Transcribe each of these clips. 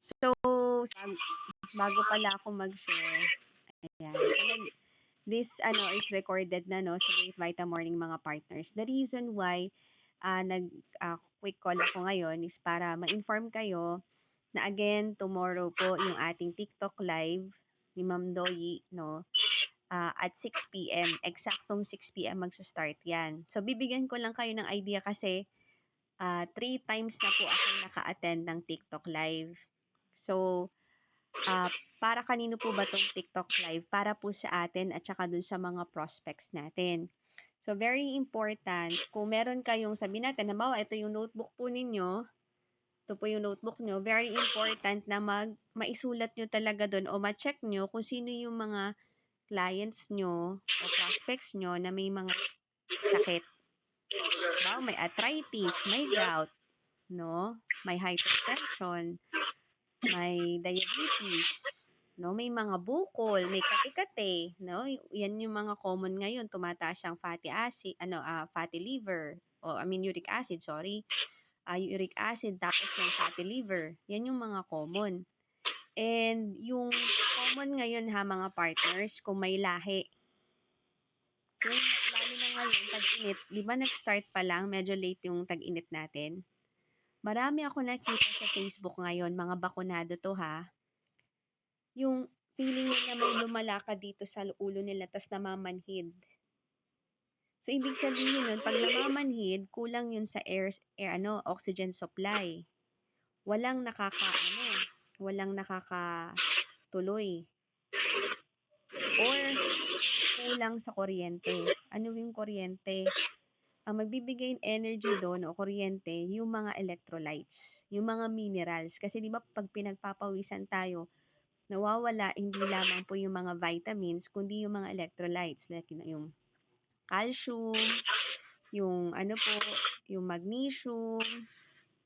So, bago pala ako mag-share, ayan. So, this is recorded na no sa Great Vita Morning mga partners. The reason why quick call ako ngayon is para ma-inform kayo na again tomorrow po yung ating TikTok live ni Ma'am Doyi no at 6 p.m. Eksaktong 6 p.m. magsa-start yan. So bibigyan ko lang kayo ng idea kasi 3 times na po ako naka-attend ng TikTok live. So para kanino po ba tong TikTok live? Para po sa atin at saka dun sa mga prospects natin. So, very important, kung meron kayong, sabi natin, halimbawa, ito yung notebook po ninyo, ito po yung notebook nyo, very important na maisulat nyo talaga dun o ma-check nyo kung sino yung mga clients nyo o prospects nyo na may mga sakit. Halimbawa, may arthritis, may gout, no? May hypertension, may diabetes, no? May mga bukol, may kati-kati, no? Yan yung mga common ngayon, tumataas ang fatty acid, fatty liver, uric acid, uric acid tapos yung fatty liver. Yan yung mga common. And yung common ngayon mga partners, kung may lahi. Kung lalo na ngayon, tag-init, di ba nag-start pa lang, medyo late yung tag-init natin? Marami ako nakita sa Facebook ngayon, mga bakunado to yung feeling nila may lumalakad dito sa ulo nila tas namamanhid. So, ibig sabihin nun, pag namamanhid, kulang yun sa oxygen supply. Walang nakakatuloy. Or, kulang sa kuryente. Ano yung kuryente? Ang magbibigay energy doon o kuryente, yung mga electrolytes, yung mga minerals. Kasi di ba pag pinagpapawisan tayo, nawawala hindi lamang po yung mga vitamins, kundi yung mga electrolytes, like yung calcium, yung yung magnesium,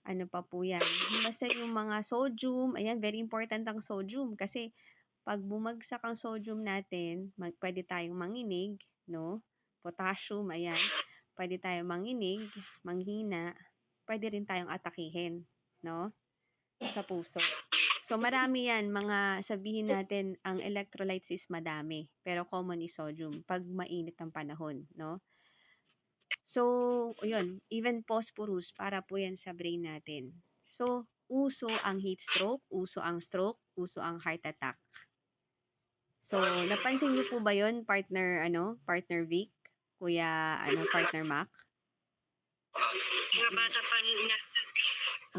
ano pa po yan. Basta yung mga sodium, ayan, very important ang sodium kasi pag bumagsak ang sodium natin, pwede tayong manginig, no? Potassium, ayan, pwede tayong manginig, manghina, pwede rin tayong atakihin, no? Sa puso. So, marami yan, sabihin natin, ang electrolytes is madami, pero common is sodium, pag mainit ang panahon, no? So, yun, even phosphorus, para po yan sa brain natin. So, uso ang heat stroke, uso ang heart attack. So, napansin niyo po ba yun, partner Vic? Kuya, partner Mac? Mga bata pa na.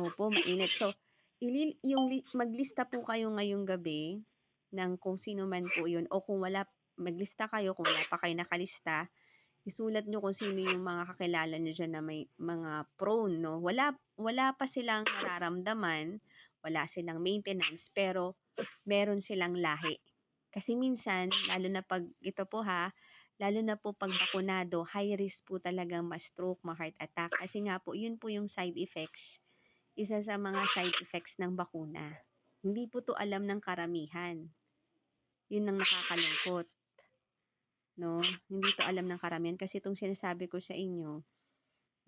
Opo, mainit. So, maglista po kayo ngayong gabi ng kung sino man po yun o kung maglista kayo kung wala pa kayo nakalista, isulat nyo kung sino yung mga kakilala nyo dyan na may mga prone, no? Wala pa silang nararamdaman, wala silang maintenance, pero meron silang lahi. Kasi minsan, lalo na pag bakunado, high risk po talagang ma-stroke, ma-heart attack. Kasi nga po, yun po yung side effects. Isa sa mga side effects ng bakuna. Hindi po to alam ng karamihan. Yun ang nakakalungkot. No? Hindi to alam ng karamihan kasi itong sinasabi ko sa inyo,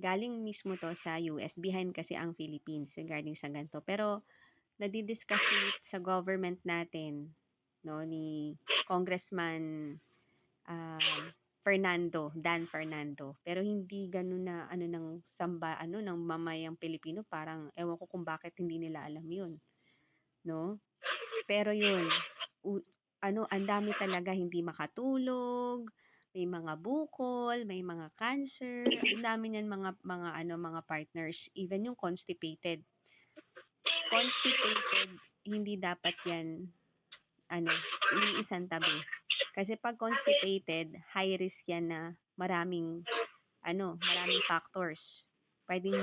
galing mismo to sa US, behind kasi ang Philippines regarding sa ganito. Pero nadidiscuss sa government natin, no, ni Congressman Dan Fernando. Pero hindi ganun na ng ng mamayang Pilipino, parang ewan ko kung bakit hindi nila alam 'yun, no? Pero 'yun, ang dami talaga hindi makatulog, may mga bukol, may mga cancer, ang dami niyan mga partners, even yung constipated. Constipated, hindi dapat 'yan iisang tabi. Kasi pag constipated, high risk yan na maraming factors. Pwedeng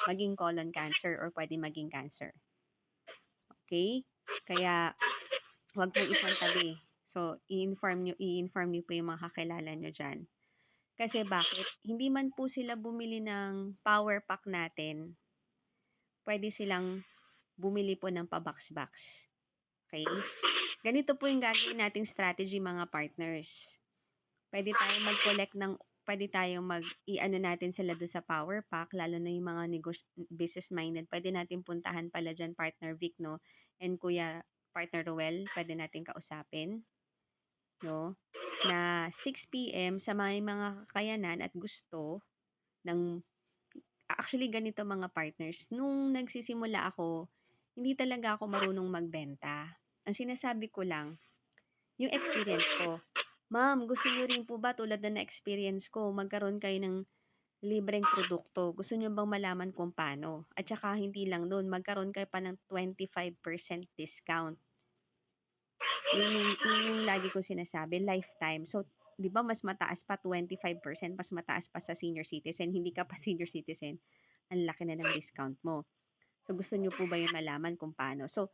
maging colon cancer or pwedeng maging cancer. Okay? Kaya, wag po isang tabi. So, i-inform nyo po yung mga kakilala nyo dyan. Kasi bakit? Hindi man po sila bumili ng power pack natin. Pwede silang bumili po ng pa-box-box. Okay? Ganito po yung gagawin nating strategy mga partners. Pwede pwede tayong i-ano natin sila doon sa Power Pack, lalo na yung mga business-minded. Pwede natin puntahan pala dyan, Partner Vic, no? And Kuya Partner Ruel, pwede natin kausapin, no? Na 6 p.m. sa mga kakayanan at gusto ng actually ganito mga partners, nung nagsisimula ako, hindi talaga ako marunong magbenta. Ang sinasabi ko lang, yung experience ko. Ma'am, gusto niyo rin po ba tulad na experience ko, magkaroon kayo ng libreng produkto? Gusto niyo bang malaman kung paano? At saka hindi lang doon, magkaroon kayo pa ng 25% discount. Yun yung lagi ko sinasabi, lifetime. So, di ba mas mataas pa, 25%, mas mataas pa sa senior citizen. Hindi ka pa senior citizen, ang laki na ng discount mo. So, gusto niyo po ba yung malaman kung paano? So,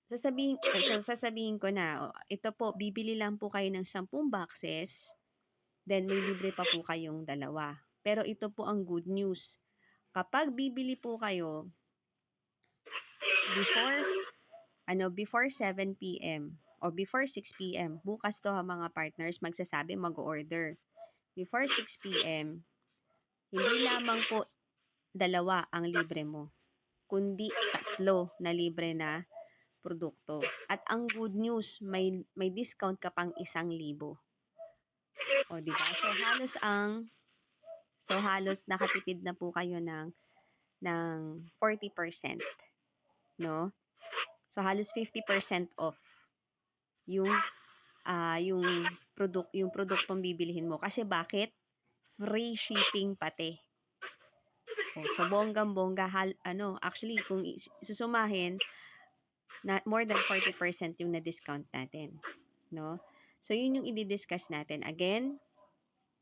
sasabihin ko na, ito po, bibili lang po kayo ng 10 boxes, then may libre pa po kayong 2. Pero ito po ang good news. Kapag bibili po kayo before 7 p.m. or before 6 p.m., bukas to ha mga partners, magsasabi, mag-order. Before 6 p.m., hindi lamang po 2 ang libre mo, kundi 3 na libre na produkto. At ang good news, may discount ka pang 1,000. O, di ba? So halos nakatipid na po kayo ng 40%, no? So halos 50% off yung yung produktong bibilihin mo. Kasi bakit? Free shipping pati. O, so bonggang-bongga, actually kung susumahin, na more than 40% yung na-discount natin, no? So, yun yung i-discuss natin. Again,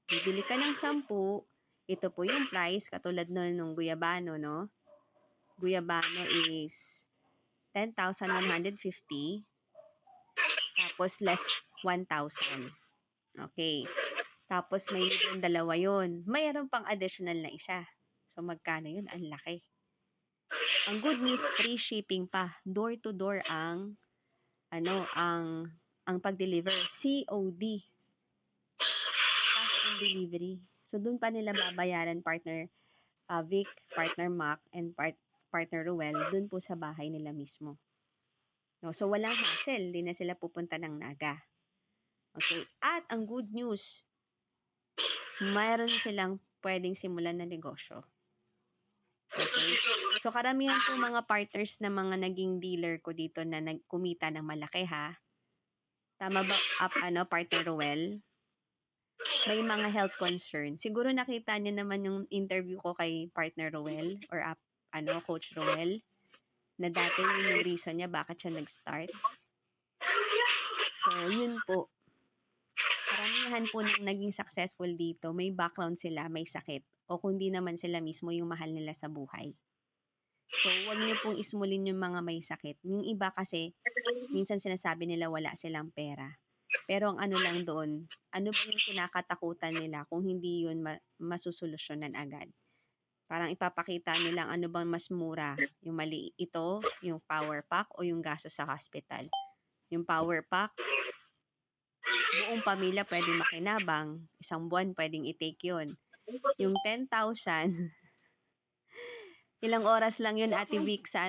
bibili ka ng 10, ito po yung price, katulad nung guyabano, no? Guyabano is 10,150, tapos less 1,000. Okay. Tapos, may libreng 2 yun. Mayroon pang additional na isa. So, magkano yun? Ang laki. Ang good news, free shipping pa. Door to door ang pag-deliver. COD. Cash on delivery. So, dun pa nila babayaran, partner Vic, partner Mac, and partner Ruel, dun po sa bahay nila mismo. No? So, walang hassle. Di na sila pupunta ng Naga. Okay. At ang good news, mayroon silang pwedeng simulan na negosyo. Okay? So, karamihan po mga partners na mga naging dealer ko dito na nagkumita ng malaki, ha? Tama ba, partner Ruel? May mga health concern. Siguro nakita niyo naman yung interview ko kay partner Ruel or Coach Ruel, na dati yung reason niya bakit siya nag-start. So, yun po. Karamihan po ng naging successful dito, may background sila, may sakit, o kundi naman sila mismo yung mahal nila sa buhay. So, huwag niyo pong ismulin yung mga may sakit. Yung iba kasi, minsan sinasabi nila wala silang pera. Pero ang ano lang doon, ano ba yung kinakatakutan nila kung hindi yun masusolusyonan agad? Parang ipapakita nilang ano bang mas mura, yung mali ito, yung power pack o yung gasto sa hospital. Yung power pack, buong pamilya pwede makinabang, isang buwan pwedeng i-take yun. Yung 10,000, ilang oras lang yun, Ate Vic, sa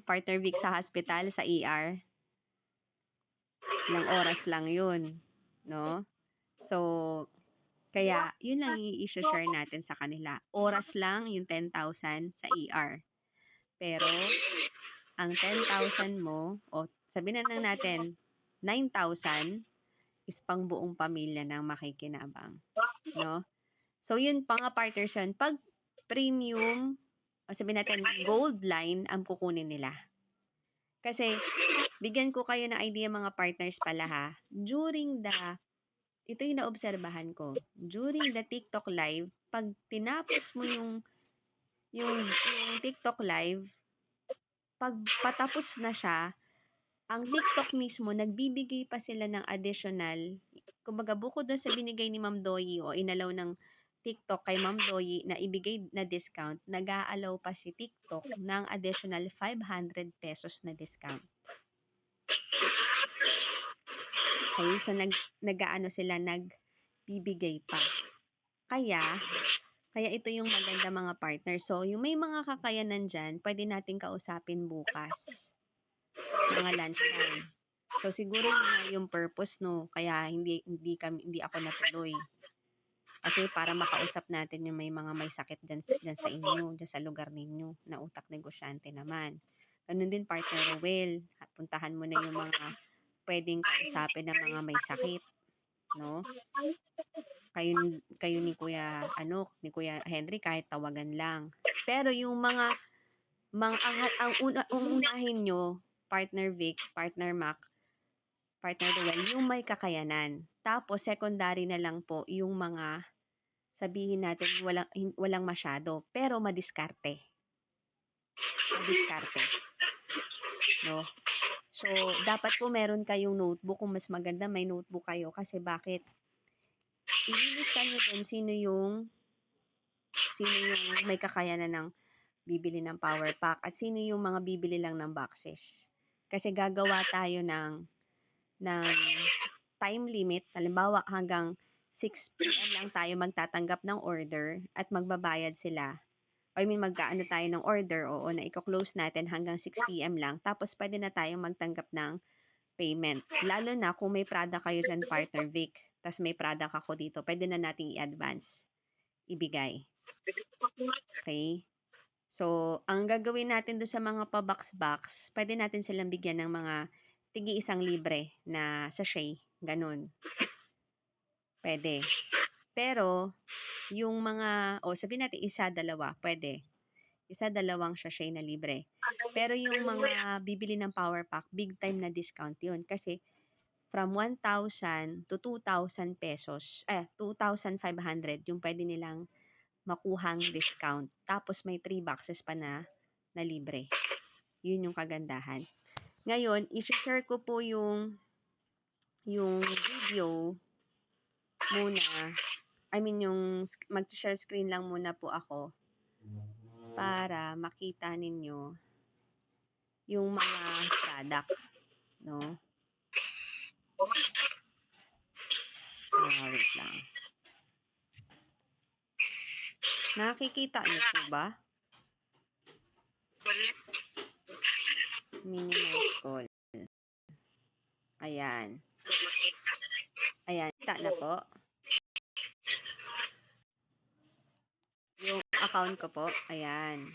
partner Vic, sa hospital, sa ER. Ilang oras lang yun, no? So, kaya, yun lang yung i-share natin sa kanila. Oras lang yung 10,000 sa ER. Pero, ang 10,000 mo, o sabihin na lang natin, 9,000 is pang buong pamilya ng makikinabang. No? So, yun, mga partners yun. Pag premium, o sabihin natin, gold line, ang kukunin nila. Kasi, bigyan ko kayo ng idea, mga partners pala, ha. Ito yung naobserbahan ko. During the TikTok live, pag tinapos mo yung TikTok live, pag patapos na siya, ang TikTok mismo, nagbibigay pa sila ng additional, kumbaga bukod doon sa binigay ni Ma'am Doyi o inalaw ng TikTok kay Ma'am Doyi na ibigay na discount, nag-aalaw pa si TikTok ng additional 500 pesos na discount. Okay, so nagbibigay pa. Kaya ito yung maganda mga partner. So, yung may mga kakayanan dyan, pwede nating kausapin bukas. Mga lunchtime. So, siguro yun nga yung purpose, no? Kaya hindi ako natuloy. Kasi para makausap natin yung may sakit dyan sa inyo, dyan sa lugar ninyo, na utak negosyante naman. Ganun din, partner Rowel. Puntahan mo na yung mga pwedeng kausapin ng mga may sakit, no? Kayo ni Kuya Henry kahit tawagan lang. Pero yung ang unahin nyo, partner Vic, partner Mac, partner Ruel, yung may kakayanan. Tapos secondary na lang po yung mga sabihin natin walang masyado pero madiskarte. Madiskarte. No? So, dapat po meron kayong notebook. Kung mas maganda may notebook kayo kasi bakit? Ililista nyo dun sino yung may kakayanan ng bibili ng power pack at sino yung mga bibili lang ng boxes. Kasi gagawa tayo ng time limit. Halimbawa, hanggang 6 p.m. lang tayo magtatanggap ng order at magbabayad sila. Magkaano tayo ng order, na i-close natin hanggang 6 p.m. lang. Tapos, pwede na tayong magtanggap ng payment. Lalo na kung may product kayo dyan, partner Vic, tas may product ako dito, pwede na nating i-advance, ibigay. Okay? So, ang gagawin natin doon sa mga pa-box-box, pwede natin silang bigyan ng mga tig-1 libre na sachet. Ganun. Pwede. Pero, yung mga, sabihin natin 1, 2, pwede. 1, 2 sachet na libre. Pero yung mga bibili ng power pack, big time na discount yun. Kasi, from 1,000 to 2,000 pesos, 2,500 yung pwede nilang makuhang discount. Tapos may 3 boxes pa na libre. Yun yung kagandahan. Ngayon, i-share ko po yung video muna. Mag-share screen lang muna po ako para makita ninyo yung mga product, no? Wait lang. Nakikita niyo po ba? Minimize call. Ayan. Ayan, kita na po. Yung account ko po, ayan.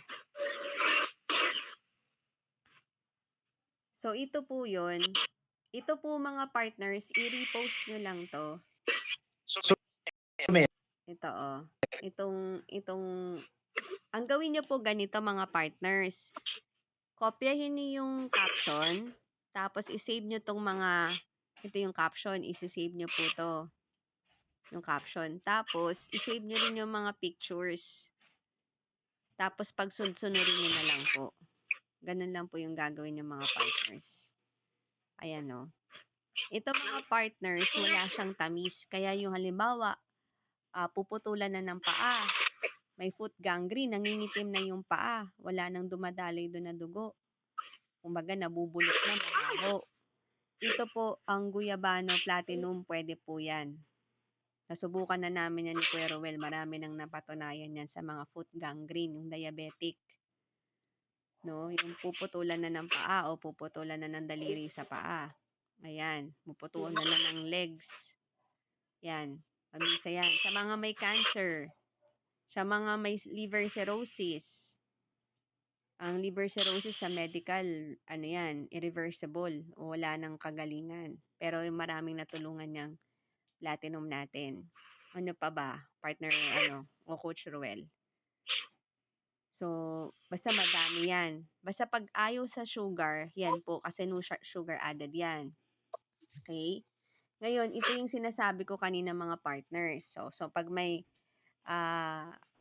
So, ito po yun. Ito po mga partners, i-repost nyo lang to. Ito ang gawin nyo po ganito mga partners. Kopyahin niyo yung caption, tapos i-save nyo tong ito yung caption, i-save nyo po to. Yung caption. Tapos, i-save nyo rin yung mga pictures. Tapos, pagsunod-sunurin nyo na lang po. Ganun lang po yung gagawin ng mga partners. Ayan o. Ito mga partners, wala siyang tamis. Kaya yung halimbawa, puputulan na ng paa. May foot gangrene, nangingitim na yung paa. Wala nang dumadaloy doon na dugo. Kumbaga, nabubulok na, mabaho. Ito po, ang Guyabano Platinum, pwede po yan. Nasubukan na namin yan ni Kuya Rowel. Marami nang napatunayan yan sa mga foot gangrene, yung diabetic. No? Yung puputulan na ng paa o puputulan na ng daliri sa paa. Ayan. Puputulan na ng legs. Yan. Pamisa yan. Sa mga may cancer, sa mga may liver cirrhosis, ang liver cirrhosis sa medical, irreversible o wala nang kagalingan. Pero maraming natulungan niyang platinum natin. Ano pa ba? Partner, o Coach Ruel. So, basta madami yan. Basta pag ayaw sa sugar, yan po, kasi no sugar added yan. Okay? Ngayon, ito yung sinasabi ko kanina mga partners. So pag may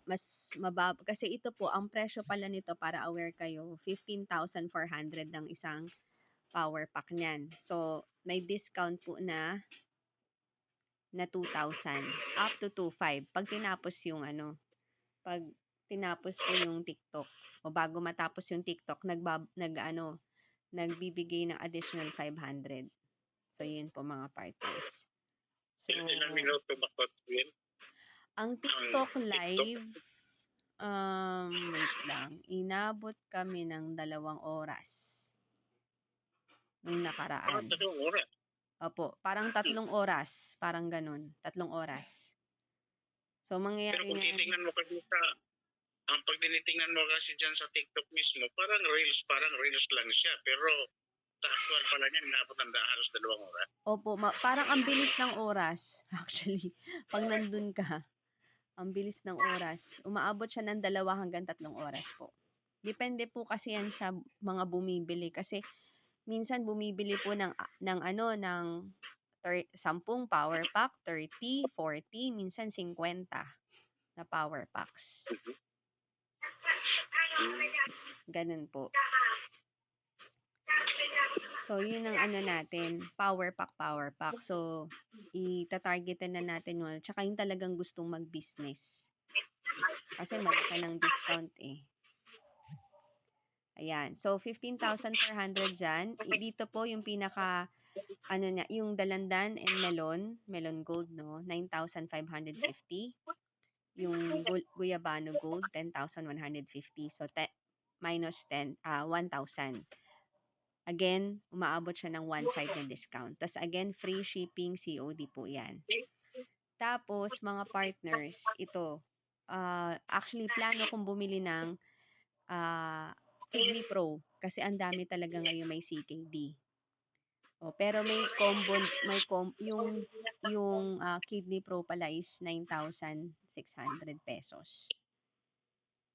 mas mababa, kasi ito po, ang presyo pala nito para aware kayo, 15,400 ng isang power pack niyan. So, may discount po na 2,000 up to 2,500 pag tinapos yung pag tinapos po yung TikTok o bago matapos yung TikTok nagbibigay ng additional 500. So yun po mga partners. So, ilang minuto ba ko yun? Ang TikTok live, wait lang, inabot kami ng 2 oras nung Parang nakaraan. 3 oras. Opo, parang 3 oras, parang ganun, 3 oras. So, Pero mangyayari kung na yan, titingnan mo kasi pag tinitingnan mo kasi dyan sa TikTok mismo, parang reels lang siya. Pero sa actual pala niya, inabot ng halos 2 oras. opo, parang ang bilis ng oras, actually, pag nandun ka, ang bilis ng oras. Umaabot siya ng 2 hanggang 3 oras po. Depende po kasi yan sa mga bumibili. Kasi, minsan bumibili po ng 10 power pack, 30, 40, minsan 50 na power packs. Ganun po. So, yun ang natin, power pack. So, itatargetan na natin yun. Tsaka yung talagang gustong mag-business. Kasi malaki ng discount eh. Ayan. So, 15,400 dyan. Dito po yung pinaka, yung dalandan and melon gold, no? 9,550. Yung guyabano gold, 10,150. So, minus 1,000. Again, umaabot siya ng 1,500 na discount. Tapos again, free shipping, COD po yan. Tapos, mga partners, ito. Actually, plano kong bumili ng Kidney Pro. Kasi ang dami talaga ngayon may CKD. Pero yung Kidney Pro pala is 9,600 pesos.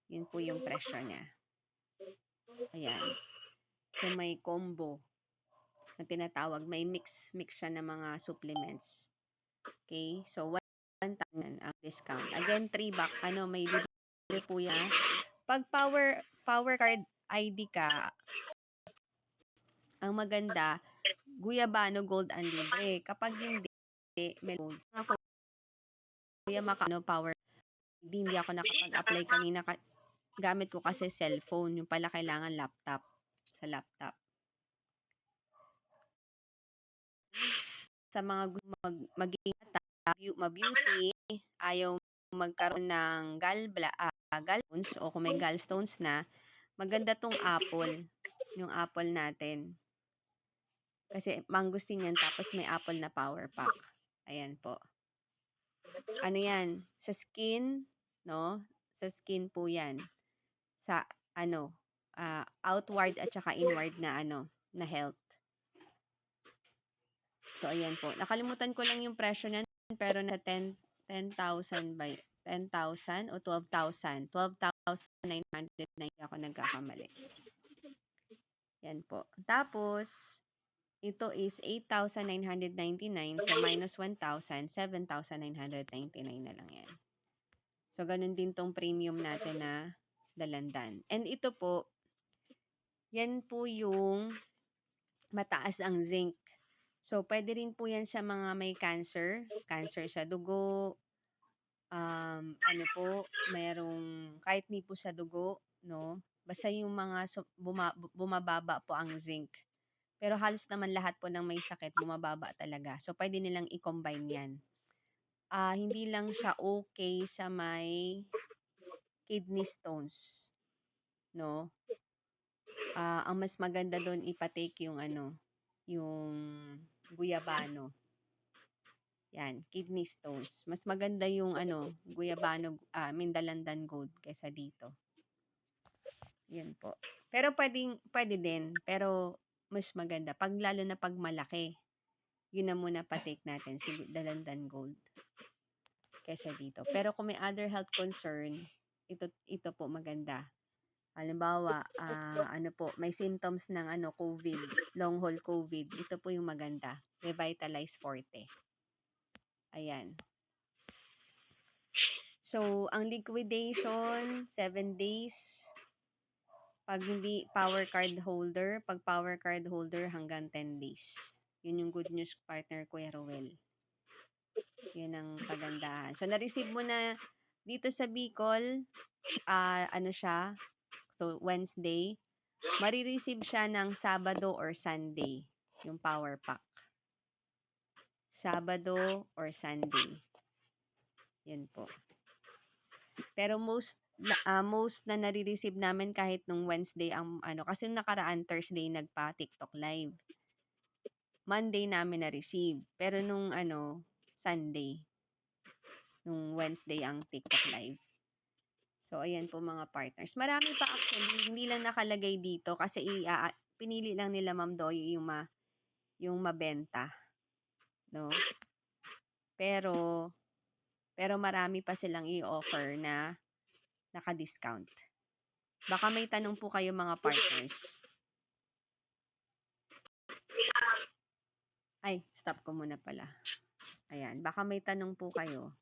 Yun po yung presyo niya. Ayan. So, may combo na tinatawag. May mix siya ng mga supplements. Okay? So, 1,000 ang discount. Again, 3 back. May libre po yan. Pag power card ID ka, ang maganda, Guyabano Gold ang libre. Kapag hindi, may gold. Kuya Makano power ID, hindi ako nakapag-apply kanina. Gamit ko kasi cellphone. Yung pala kailangan laptop. Sa laptop. Sa mga maging ma-beauty, ayaw magkaroon ng gallstones o kung may gallstones na, maganda tong apple. Yung apple natin. Kasi mangustin yan, tapos may apple na power pack. Ayan po. Ano yan? Sa skin, no? Sa skin po yan. Sa, outward at saka inward na, na health. So, ayan po. Nakalimutan ko lang yung presyo niyan, pero na 10,000 by 10,000 o 12,000. 12,990 ako nagkakamali. Yan po. Tapos, ito is 8,999. So, minus 1,000, 7,999 na lang yan. So, ganun din tong premium natin na dalandan. And ito po, yan po yung mataas ang zinc. So, pwede rin po yan sa mga may cancer sa dugo, merong kahit ni po sa dugo, no? Basta yung mga bumababa po ang zinc. Pero halos naman lahat po ng may sakit bumababa talaga. So, pwede nilang i-combine yan. Hindi lang siya okay sa may kidney stones, no? Ang mas maganda doon ipatake yung yung guyabano. Yan, kidney stones. Mas maganda yung guyabano, Mindalandan Gold kaysa dito. Yan po. Pero pwede din, pero mas maganda lalo na pag malaki. Yun na muna patake natin si Dalandan Gold kaysa dito. Pero kung may other health concern, ito po maganda. Halimbawa, may symptoms ng COVID, long haul COVID, ito po yung maganda. Revitalize Forte. Ayan. So, ang liquidation, 7 days. Pag hindi power card holder, hanggang 10 days. Yun yung good news, partner Kuya Ruel. Yun ang kagandahan. So, na-receive mo na dito sa Bicol, siya, so Wednesday, marireceive siya ng Sabado or Sunday, yung power pack. Sabado or Sunday. Yun po. Pero most na nare-receive namin kahit nung Wednesday ang ano, kasi nung nakaraan Thursday nagpa-TikTok live. Monday namin na-receive. Pero nung ano, Sunday, nung Wednesday ang TikTok live. So, ayan po mga partners. Marami pa actually, hindi lang nakalagay dito kasi pinili lang nila Ma'am Doy yung mabenta, no? Pero marami pa silang i-offer na naka-discount. Baka may tanong po kayo mga partners. Ay, stop ko muna pala. Ayan, baka may tanong po kayo.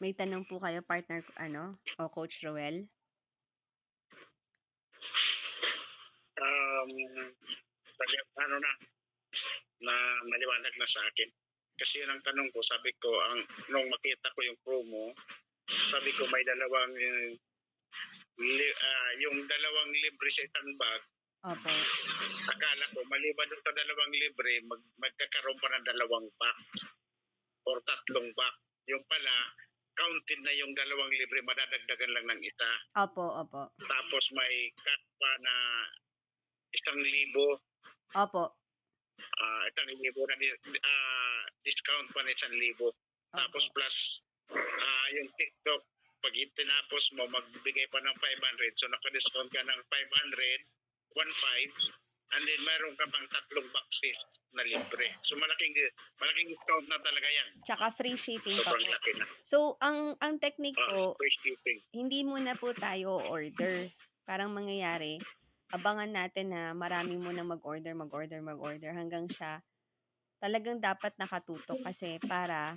May tanong po kayo, partner, o Coach Roel? Ano na maliwanag na sa akin. Kasi yun ang tanong ko, sabi ko, nung makita ko yung promo, sabi ko may dalawang, yung dalawang libre sa isang bag. Opo. Akala ko, maliban doon sa dalawang libre, magkakaroon pa ng dalawang pack or tatlong pack. Yung pala, counted na yung dalawang libre, madadagdagan lang ng isa. Opo. Tapos may cash pa na 1,000. Opo. 1,000 na discount pa na 1,000. Tapos plus yung TikTok, pag itinapos mo, magbigay pa ng 500. So naka-discount ka ng 500, 1,500, and then mayroon ka pang tatlong boxes na libre. So malaking discount na talaga yan. Tsaka free shipping pa Sobrang po. laki na. So, ang technique po, Free shipping. hindi muna po tayo order. Parang mangyayari, abangan natin na marami munang mag-order hanggang sa talagang dapat nakatutok kasi para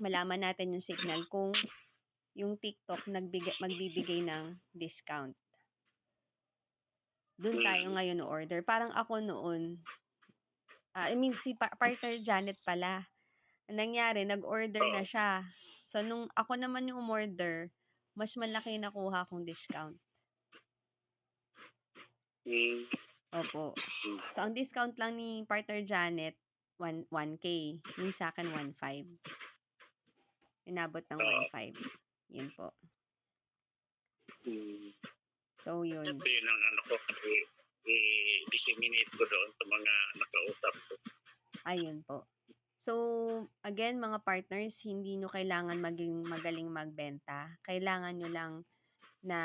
malaman natin yung signal kung yung TikTok magbibigay ng discount. Doon tayo ngayon order. Parang ako noon, si partner Janet pala, ang nangyari, nag-order na siya. So, nung ako naman yung umorder, mas malaki nakuha kong discount. Opo. So, ang discount lang ni partner Janet, 1K. Yung sa akin, 1,500. Inabot ng 1,500. Yun po. So, yun. Ito yun ang ano ko, i-disseminate ko doon sa mga nakausap ko. Ayun po. So, again, mga partners, hindi nyo kailangan maging magaling magbenta. Kailangan nyo lang na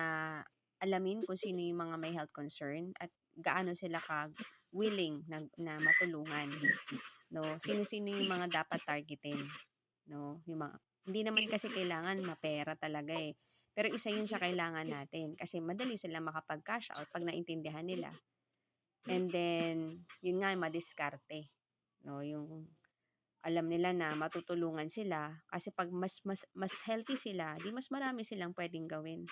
alamin kung sino yung mga may health concern at gaano sila willing na matulungan. No? Sino-sino yung mga dapat targetin. No? Hindi naman kasi kailangan mapera talaga eh. Pero isa yun sa kailangan natin kasi madali sila makapag-cash out pag naintindihan nila. And then, yun nga, madiskarte. No? Yung alam nila na matutulungan sila kasi pag mas healthy sila, di mas marami silang pwedeng gawin.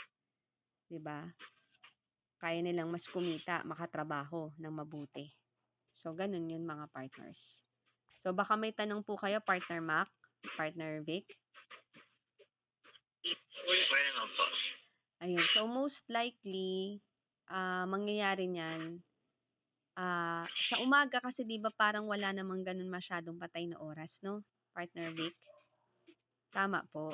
'Di ba? Kaya nilang mas kumita, makatrabaho ng mabuti. So ganun 'yun mga partners. So baka may tanong po kayo, partner Mac, partner Vic. Meron po. Ayun. So most likely mangyayari niyan sa umaga kasi 'di ba parang wala namang ganun masyadong patay na oras, no? Partner Vic. Tama po.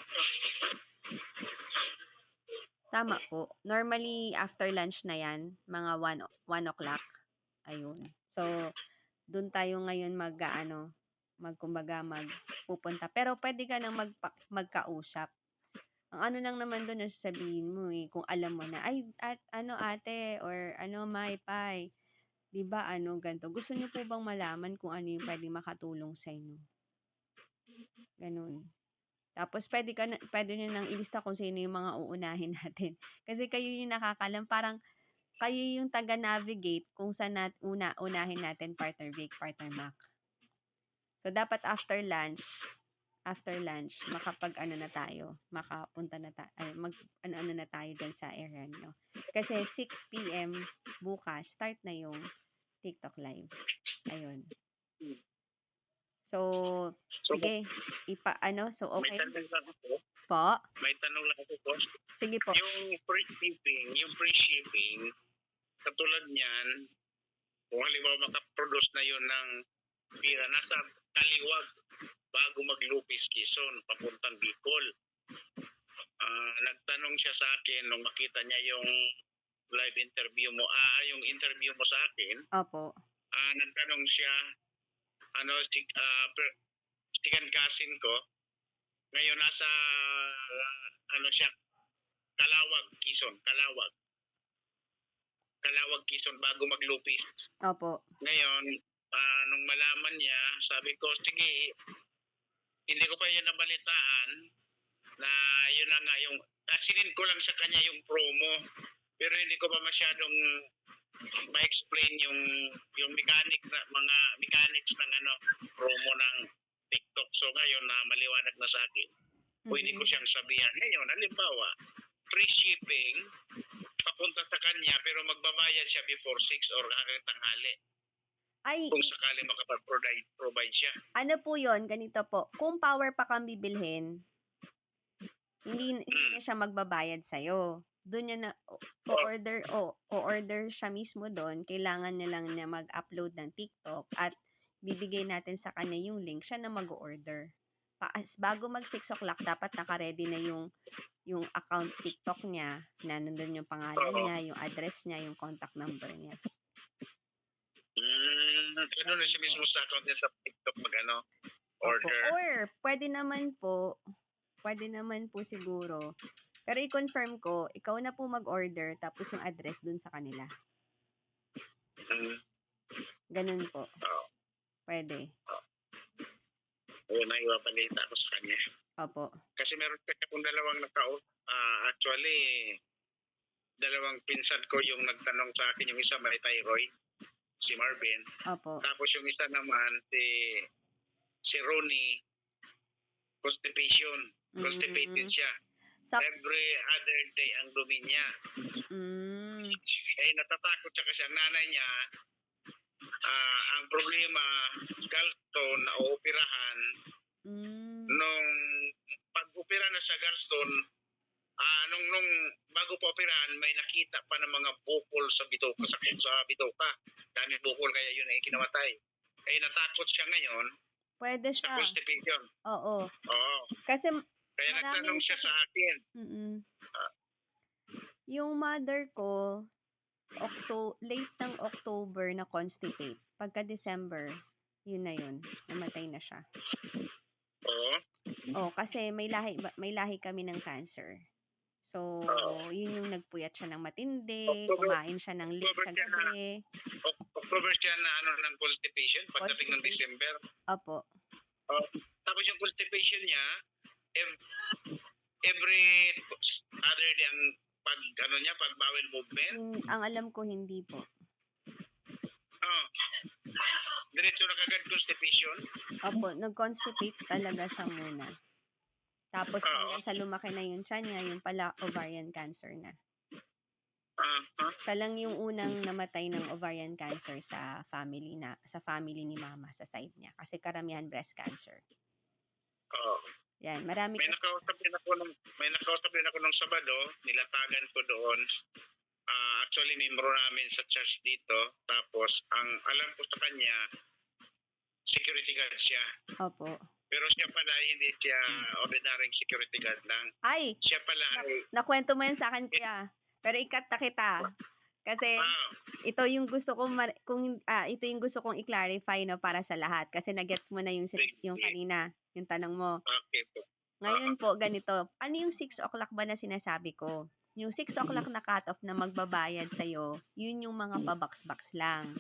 Tama po. Normally, after lunch na yan, mga 1 o'clock. Ayun. So, dun tayo ngayon magpupunta. Pero pwede ka nang magkausap. Ang ano lang naman dun, sasabihin mo eh, kung alam mo na, ay, ate, or may pai, di ba, ganito. Gusto niyo po bang malaman kung ano yung pwede makatulong sa inyo? Ganun. Tapos pwede nyo nang ilista kung sino yung mga uunahin natin. Kasi kayo yung nakakalam, parang kayo yung taga-navigate kung saan unahin natin, partner Vic, partner Mac. So dapat after lunch, makapunta na tayo, na tayo dyan sa area nyo. Kasi 6 p.m. bukas, start na yung TikTok live. Ayun. So, sige, so okay. May tanong lang ako. Po? May tanong lang ako, boss. Sige po. Yung free shipping, katulad niyan, Kung halimbawa makaproduce na yun ng pira, nasa Kaliwag bago maglupis Quezon, papuntang Bicol. Nagtanong siya sa akin nung makita niya yung live interview mo, yung interview mo sa akin. Opo. Nagtanong siya, second cousin ko, ngayon nasa, siya, Kalawag, Quezon, Kalawag, Quezon, bago maglupis. Opo. Ngayon, nung malaman niya, sabi ko, sige, hindi ko pa yun nabalitaan na yun na nga yung, sinend ko lang sa kanya yung promo, pero hindi ko pa masyadong ma-explain yung mga mechanics ng promo ng TikTok. So ngayon na maliwanag na sa akin, pwede ko siyang sabihan. Ngayon, halimbawa, free shipping, papunta sa kanya, pero magbabayad siya before 6 or hanggang tanghali. Ay, Kung sakali makapag-provide siya. ano po yon, ganito po. Kung power pack ang bibilhin, hindi na siya magbabayad sa'yo. Doon niya na o-order siya mismo doon. Kailangan niya lang niya mag-upload ng TikTok at bibigay natin sa kanya yung link, siya na mag-order. Bago mag 6 o'clock, dapat naka-ready na yung account TikTok niya, na nandun yung pangalan niya, yung address niya, yung contact number niya. Ano na siya mismo sa account niya sa TikTok order. Or, pwede naman po siguro. Pero i-confirm ko, ikaw na po mag-order, tapos yung address dun sa kanila. Ganun po. Pwede. Ayun, naiwabalita ako sa kanya. Opo. Kasi meron akong dalawang actually, dalawang pinsan ko yung nagtanong sa akin, yung isa may thyroid, si Marvin. Opo. Tapos yung isa naman, si Ronnie, constipated siya. Every other day ang dumi niya. Natatakot siya kasi ang nanay niya, ang problema, gallstone na ooperahan. Nung pag-opera na sa gallstone, nung bago pa operahan, may nakita pa ng mga bukol sa bituka, sa bituka. Dami bukol, kaya yun ay kinamatay. Natakot siya ngayon. Pwede siya. Sa constipation. Oo. Oo. Kasi kaya nagtanong siya sa akin. Yung mother ko, late ng October na constipate. Pagka December, yun na yun. Namatay na siya. Oo. Kasi may lahi kami ng cancer. So, yun yung nagpuyat siya ng matindi, kumain siya ng late sa gabi. October siya na ng constipation pagdating ng December. Opo. Tapos yung constipation niya, every other day ang pag bowel movement. Ang alam ko hindi po. Diretso na kagad constipation. Opo, nag-constipate talaga siya muna. Tapos hanggang sa lumaki na yung tiyan niya, yung pala ovarian cancer na. Siya lang yung unang namatay ng ovarian cancer sa family ni mama, sa side niya. Kasi karamihan breast cancer. Yan, marami may nakausap din ako nung Sabado, nilatagan ko doon. Actually, membro namin sa church dito. Tapos, ang alam ko sa kanya, security guard siya. Opo. Pero siya pala, hindi siya ordinary security guard lang. Ay! Siya pala nakwento mo yan sa akin, kuya. Pero ikat na kita. Kasi, ito yung gusto kong i-clarify, no, para sa lahat. Kasi nagets mo na yung kanina, yung tanong mo. Okay po. Ngayon po, ganito. Ano yung 6 o'clock ba na sinasabi ko? Yung 6 o'clock na cut-off na magbabayad sa'yo, yun yung mga pabox-box lang.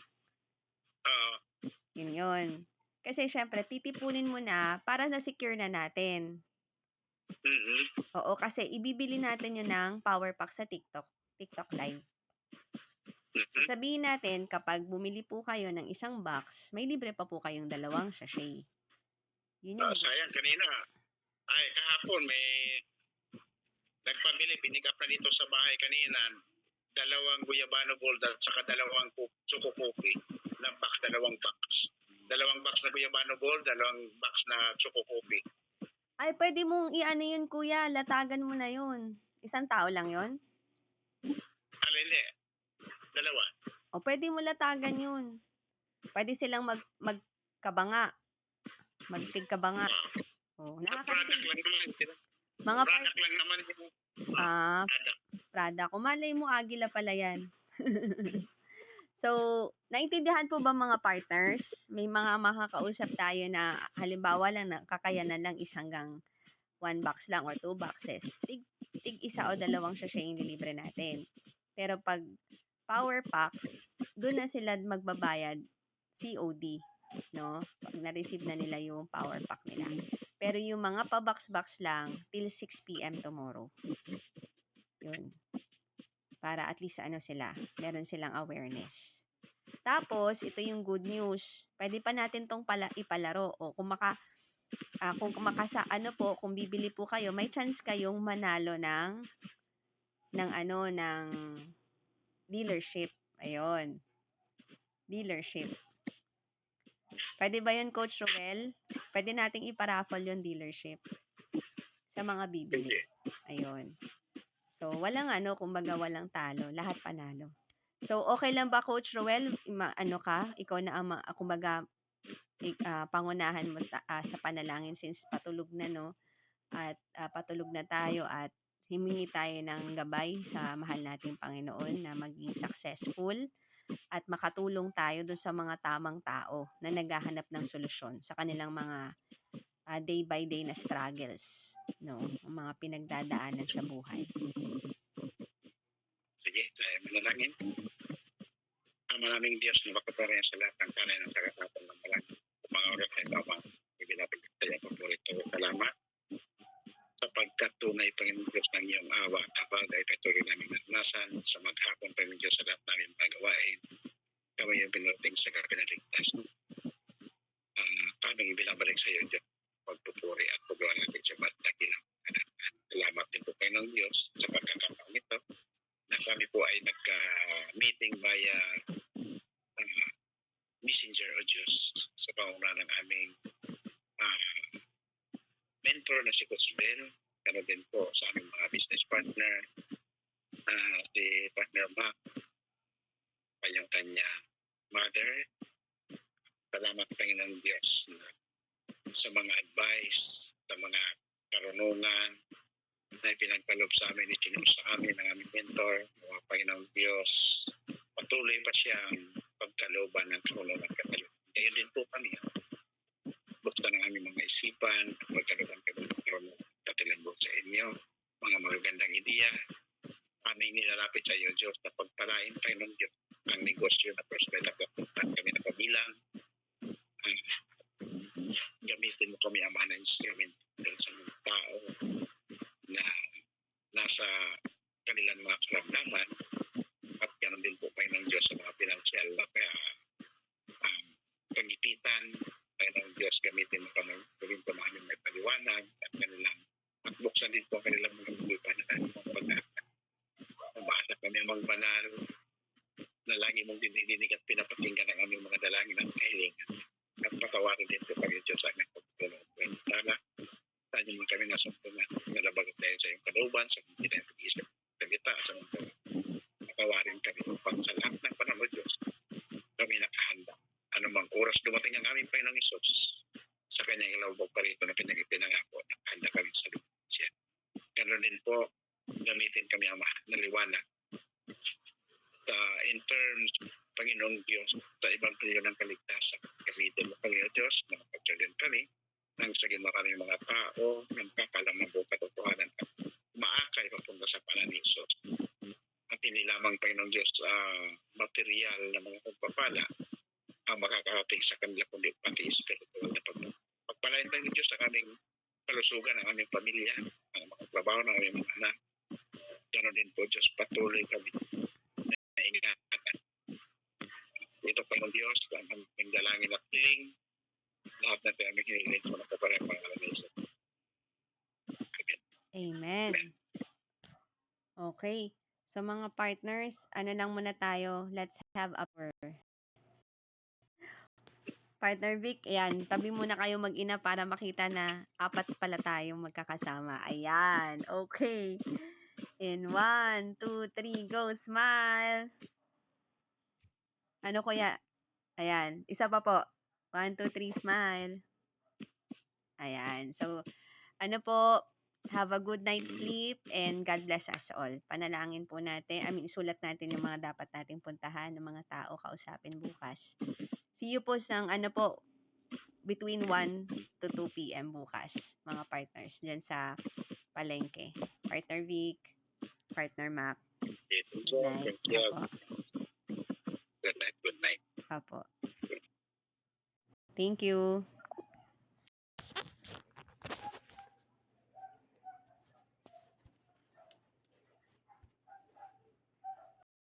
Yun. Kasi syempre, titipunin mo na para na-secure na natin. Oo, kasi ibibili natin yun ng power pack sa TikTok Live. Sabihin natin, kapag bumili po kayo ng isang box, may libre pa po kayong 2 sachet. Yun yung sayang, kahapon may nagpabili, pinick up na dito sa bahay kanina, 2 guyabano gold at saka 2 choco coffee na box, 2 box. 2 box na guyabano gold, 2 box na choco coffee. Ay, pwede mong i-ano yun, kuya. Latagan mo na yun. Isang tao lang yun? Hindi. 2. O, pwede mo latagan yun. Pwede silang magkabanga, magtigkabanga. Oh, Product nakakaintindi. lang naman. Mga part, Product lang naman yung product. Prada. Kung malay mo, Agila pala yan. So, naintindihan po ba mga partners? May mga makakausap tayo na halimbawa lang na kakayanan lang is hanggang 1 box lang or 2 boxes. Tig isa o dalawang sachet yung lilibre natin. Pero pag power pack, doon na sila magbabayad COD, no? Pag na-receive na nila yung power pack nila. Pero yung mga pa-box-box lang till 6 PM tomorrow. Yun. Para at least ano sila, meron silang awareness. Tapos, ito yung good news. Pwede pa natin tong ipalaro. O kung bibili po kayo, may chance kayong manalo ng dealership. Ayun. Dealership. Pwede ba yun, Coach Roel? Pwede nating iparaffle yung dealership sa mga bibili. Ayun. So, walang kumbaga walang talo. Lahat panalo. So, okay lang ba, Coach Roel? Ikaw na ang, kumbaga, pangunahan mo sa panalangin since patulog na, no? At patulog na tayo at himingi tayo ng gabay sa mahal nating Panginoon na maging successful at makatulong tayo dun sa mga tamang tao na naghahanap ng solusyon sa kanilang mga day by day na struggles, no? Ang mga pinagdadaanan sa buhay. Sige, tayo manalangin. Maraming Diyos na makaparehan sa lahat ng kanay ng sagapatan ng malangin. Mga oras ay bawang ibinapit tayo paborito. Salamat sapagkat tunay, Panginoon Diyos, ng iyong awa at abag ay patuloy namin naranasan sa maghapon, Panginoon Diyos, sa lahat namin magawain. Kami yung pinarating sa kapinaligtas. Aming binabalik sa iyo, Diyos, pagpupuri at paggawa natin sa batagin. Salamat din po, Panginoon Diyos, sa pagkakataon ito na kami po ay nagka-meeting via Messenger o Diyos sa panguna ng aming mentor na si Coach Ben, ganoon din po sa aming mga business partner, si partner Mac, kanya mother. Salamat, Panginoon Diyos, sa mga advice, sa mga karunungan na ipinagpalob sa amin, itinuro sa amin ng aming mentor. Mga Panginoon Diyos, patuloy pa siyang pagkalooban ng karunungan at katalungan. Kaya din po kami, buksan ng aming mga isipan, pagkalooban kami ng karunungan at katalungan sa inyo, mga magagandang ideya, aming nilalapit sa iyo, Diyos, na pagpalain, Panginoon Diyos, ang negosyo na prosperity at kami na kabilang. Gamitin mo kami, Ama, na instrument sa mga tao na nasa kanilang mga karamdaman at ganoon din po, Panginoon Diyos, sa mga financial na pagipitan. Panginoon Diyos, gamitin mo kami rin po namin may paliwanag at kanilang at buksan din po kanilang mga isipan na kanilang pag-aaral. Umaasa kami ang magbanal na lagi mong dinidinig at pinapakinggan ang aming mga dalangin at kahilingan. At patawarin din po kami, Diyos, sa aming pagtulong. Sana, tayo mo kami nasumpungan, nalabag tayo sa iyong kalooban, sa mga kita yung pag-iisip, salita, sa mga patawarin kami upang sa lahat ng panahon, Diyos, kami nakahanda. Anumang oras dumating ang aming Panginoong Isus, sa kanyang ilawbog parito na kanyang ipinangako, nakahanda kami sa lupa siya. Ganoon din po, gamitin kami, Ama, na liwanag in terms, Panginoong Diyos, sa ibang piyo ng kaligtasan. Gamitin mo, Panginoong Diyos, na mapagsagan kami nang saging maraming mga tao ng kakalam ng buong katotohanan at maakay papunta sa panahon ni Isus. At hindi lamang, Panginoong Diyos, material na mga pagpapala ang makakarating sa kanila, kundi pati spiritual na pagpalain, Panginoong Diyos, ang aming kalusugan, ang aming pamilya, ang mga trabaho ng aming mga anak. Ganoon din po, Diyos, patuloy kami na ingatan. Ito, Panginoong Diyos, ang aming dalangin at piling, lahat na tayo aming hinihiling sa mga kaparang pangalan ng Isus. Amen. Okay. So mga partners, lang muna tayo. Let's have a prayer. Partner Vic, ayan, tabi muna kayo mag-ina para makita na apat pala tayong magkakasama. Ayan, okay. In 1, 2, 3, go, smile. Ano kuya? Ayan. Isa pa po. 1, 2, 3, smile. Ayan. So, ano po, have a good night's sleep and God bless us all. Panalangin po natin, isulat natin yung mga dapat nating puntahan ng mga tao, kausapin bukas. See you po ng between 1 to 2 p.m. bukas, mga partners, dyan sa palengke. Partner Vic, Partner Mac. Thank Good night. you. Apo. Good night. Apo. Thank you.